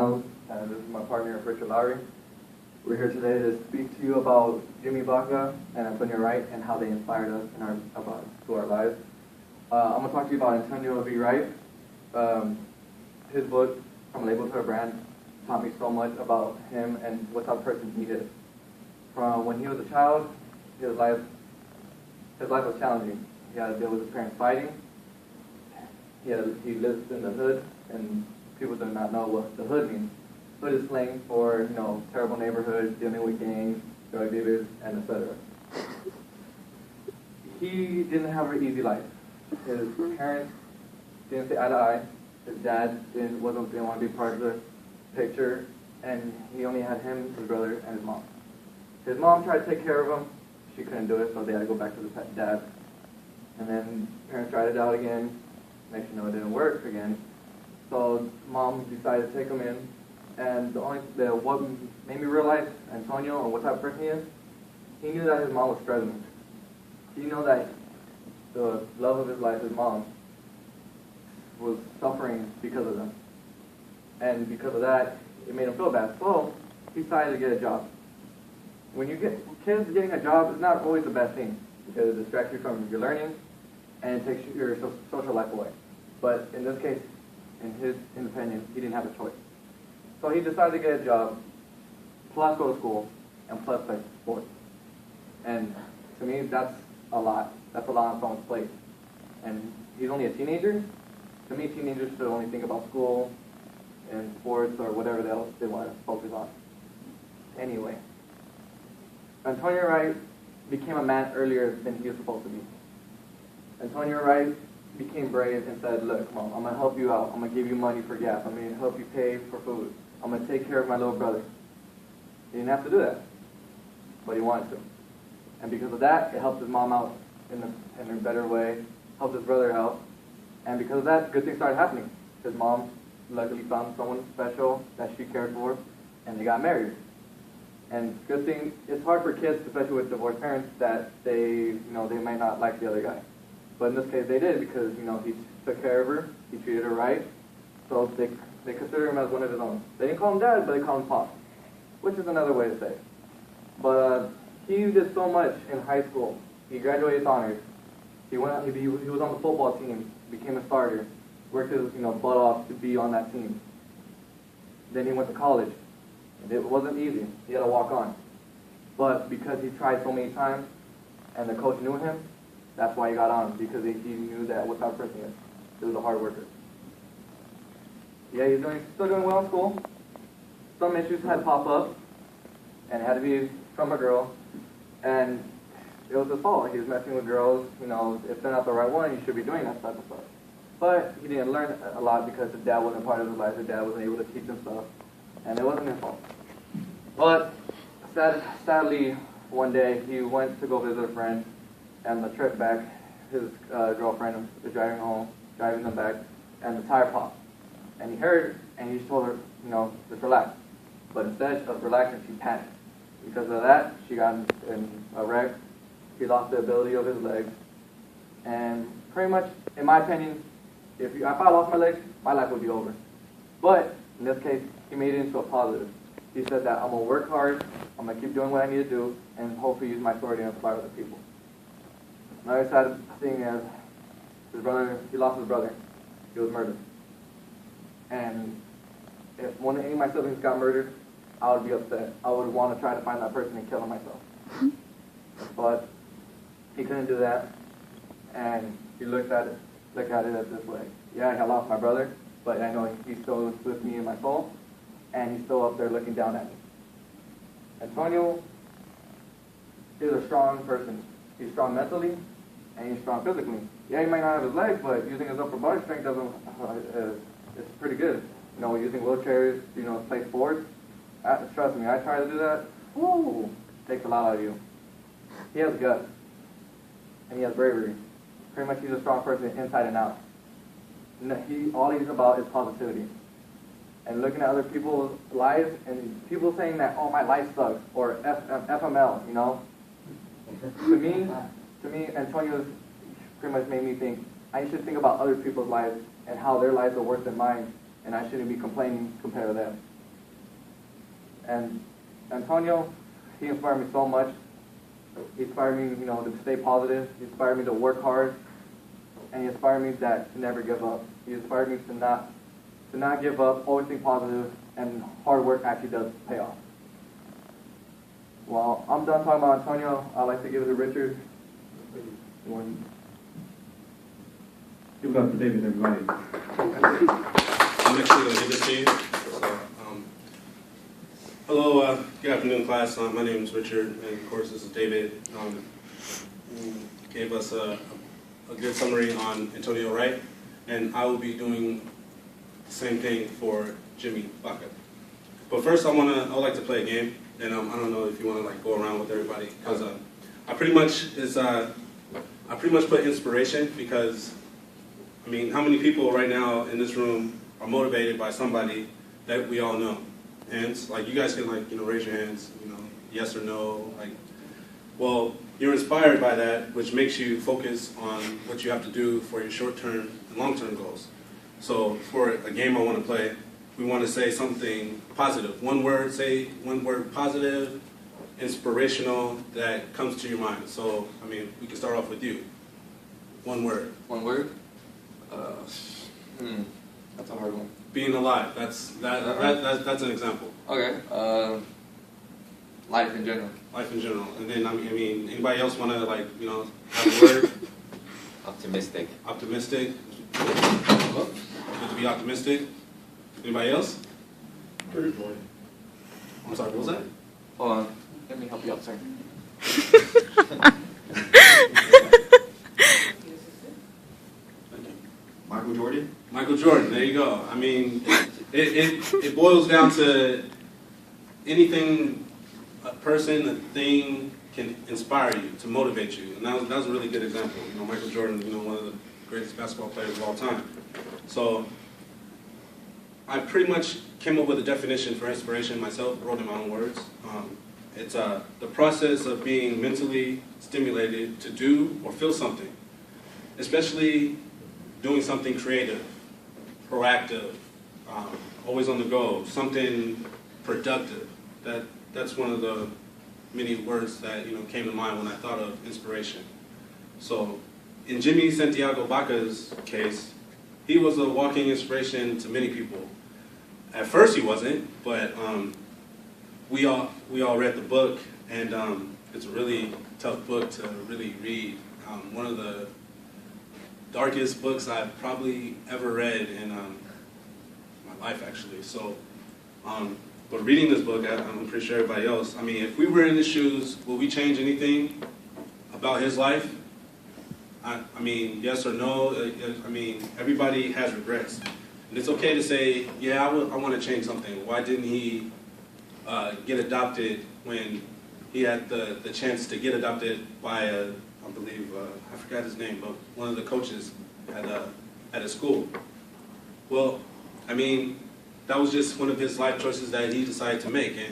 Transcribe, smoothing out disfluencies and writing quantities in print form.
Reynolds, and this is my partner, Richard Lowry. We're here today to speak to you about Jimmy Baca and Antonio Wright and how they inspired us to our lives. I'm going to talk to you about Antonio V. Wright. His book, From Label to a Brand, taught me so much about him and what type of person he is. From when he was a child, his life was challenging. He had to deal with his parents fighting. He lived in the hood, and people do not know what the hood means. Hood is slang for, terrible neighborhoods, dealing with gangs, drug dealers, and etc. He didn't have an easy life. His parents didn't see eye to eye. His dad didn't want to be part of the picture, and he only had him, his brother, and his mom. His mom tried to take care of him. She couldn't do it, so they had to go back to the dad. And then parents tried it out again. Next thing you know, it didn't work again. So mom decided to take him in. And what made me realize Antonio and what type of person he is, he knew that his mom was struggling. He knew that the love of his life, his mom, was suffering because of them. And because of that, it made him feel bad. So he decided to get a job. When you get kids, getting a job is not always the best thing because it distracts you from your learning and it takes your social life away. But in this case, in his opinion, he didn't have a choice. So he decided to get a job, plus go to school, and plus play sports. And to me, that's a lot. That's a lot on someone's plate. And he's only a teenager. To me, teenagers should only think about school and sports or whatever else they want to focus on. Anyway, Antonio Wright became a man earlier than he was supposed to be. Antonio Wright became brave and said, look, Mom, I'm going to help you out. I'm going to give you money for gas. I'm going to help you pay for food. I'm going to take care of my little brother. He didn't have to do that, but he wanted to. And because of that, it helped his mom out in a better way, helped his brother out. And because of that, good things started happening. His mom luckily found someone special that she cared for, and they got married. And good thing, it's hard for kids, especially with divorced parents, that they might not like the other guy. But in this case, they did because, he took care of her, he treated her right, so they consider him as one of his own. They didn't call him dad, but they called him Pop, which is another way to say it. But he did so much in high school. He graduated with honors. He was on the football team, became a starter, worked his butt off to be on that team. Then he went to college. And it wasn't easy. He had to walk on. But because he tried so many times, and the coach knew him, that's why he got on, because he knew that what type of person he is. He was a hard worker. Yeah, he's still doing well in school. Some issues had pop up, and it had to be from a girl, and it was his fault. He was messing with girls. If they're not the right one, you should be doing that type of stuff. But he didn't learn a lot because his dad wasn't part of his life. His dad wasn't able to teach him stuff, and it wasn't his fault. But sadly, one day he went to go visit a friend, and the trip back, his girlfriend was driving them back, and the tire popped. And he heard, and he just told her, just relax. But instead of relaxing, she panicked. Because of that, she got in a wreck. He lost the ability of his legs. And pretty much, in my opinion, if I lost my legs, my life would be over. But in this case, he made it into a positive. He said that I'm going to work hard, I'm going to keep doing what I need to do, and hopefully use my story to inspire other people. Another sad thing is, he lost his brother. He was murdered. And if any of my siblings got murdered, I would be upset. I would want to try to find that person and kill him myself. But he couldn't do that, and he looked at it as this way. Yeah, I lost my brother, but I know he's still with me in my soul, and he's still up there looking down at me. Antonio is a strong person. He's strong mentally, and he's strong physically. Yeah, he might not have his legs, but using his upper body strength it's pretty good. Using wheelchairs, to play sports. Trust me, I try to do that. Woo! Takes a lot out of you. He has guts, and he has bravery. Pretty much, he's a strong person inside and out. All he's about is positivity. And looking at other people's lives, and people saying that, oh, my life sucks, or FML, To me, Antonio's pretty much made me think, I should think about other people's lives and how their lives are worse than mine, and I shouldn't be complaining compared to them. And Antonio, he inspired me so much. He inspired me, to stay positive. He inspired me to work hard, and he inspired me to never give up. He inspired me to not give up, always think positive, and hard work actually does pay off. Well, I'm done talking about Antonio. I'd like to give it to Richard. Give it up for David, everybody. I'm actually going to give this to you. Hello, good afternoon, class. My name is Richard, and of course, this is David. Who gave us a good summary on Antonio Wright, and I will be doing the same thing for Jimmy Baca. But first, I'd like to play a game, and I don't know if you want to go around with everybody, because I pretty much put inspiration, because I mean, how many people right now in this room are motivated by somebody that we all know? Hands, you guys can raise your hands, yes or no, well, you're inspired by that, which makes you focus on what you have to do for your short-term and long-term goals. So for a game I want to play, we want to say something positive. Say one word positive, inspirational, that comes to your mind. So, I mean, we can start off with you. One word. One word? That's a hard one. Being alive. That's an example. Okay. Life in general. Life in general. And then I mean, anybody else want to have a word? Optimistic. Optimistic. Good to be optimistic. Anybody else? I'm sorry. What was that? Hold on. Let me help you out, sir. Michael Jordan? Michael Jordan, there you go. I mean, it boils down to anything a person, a thing can inspire you, to motivate you. And that was a really good example. Michael Jordan, one of the greatest basketball players of all time. So I pretty much came up with a definition for inspiration myself, wrote in my own words. It's the process of being mentally stimulated to do or feel something, especially doing something creative, proactive, always on the go, something productive. That's one of the many words that came to mind when I thought of inspiration. So in Jimmy Santiago Baca's case, he was a walking inspiration to many people. At first he wasn't, but we all read the book, and it's a really tough book to really read. One of the darkest books I've probably ever read in my life, actually. So, but reading this book, I'm pretty sure everybody else, I mean, if we were in his shoes, would we change anything about his life? I mean, yes or no? I mean, everybody has regrets. And it's okay to say, yeah, I want to change something. Why didn't he get adopted when he had the chance to get adopted by I believe, I forgot his name, but one of the coaches at a school? Well, I mean, that was just one of his life choices that he decided to make. And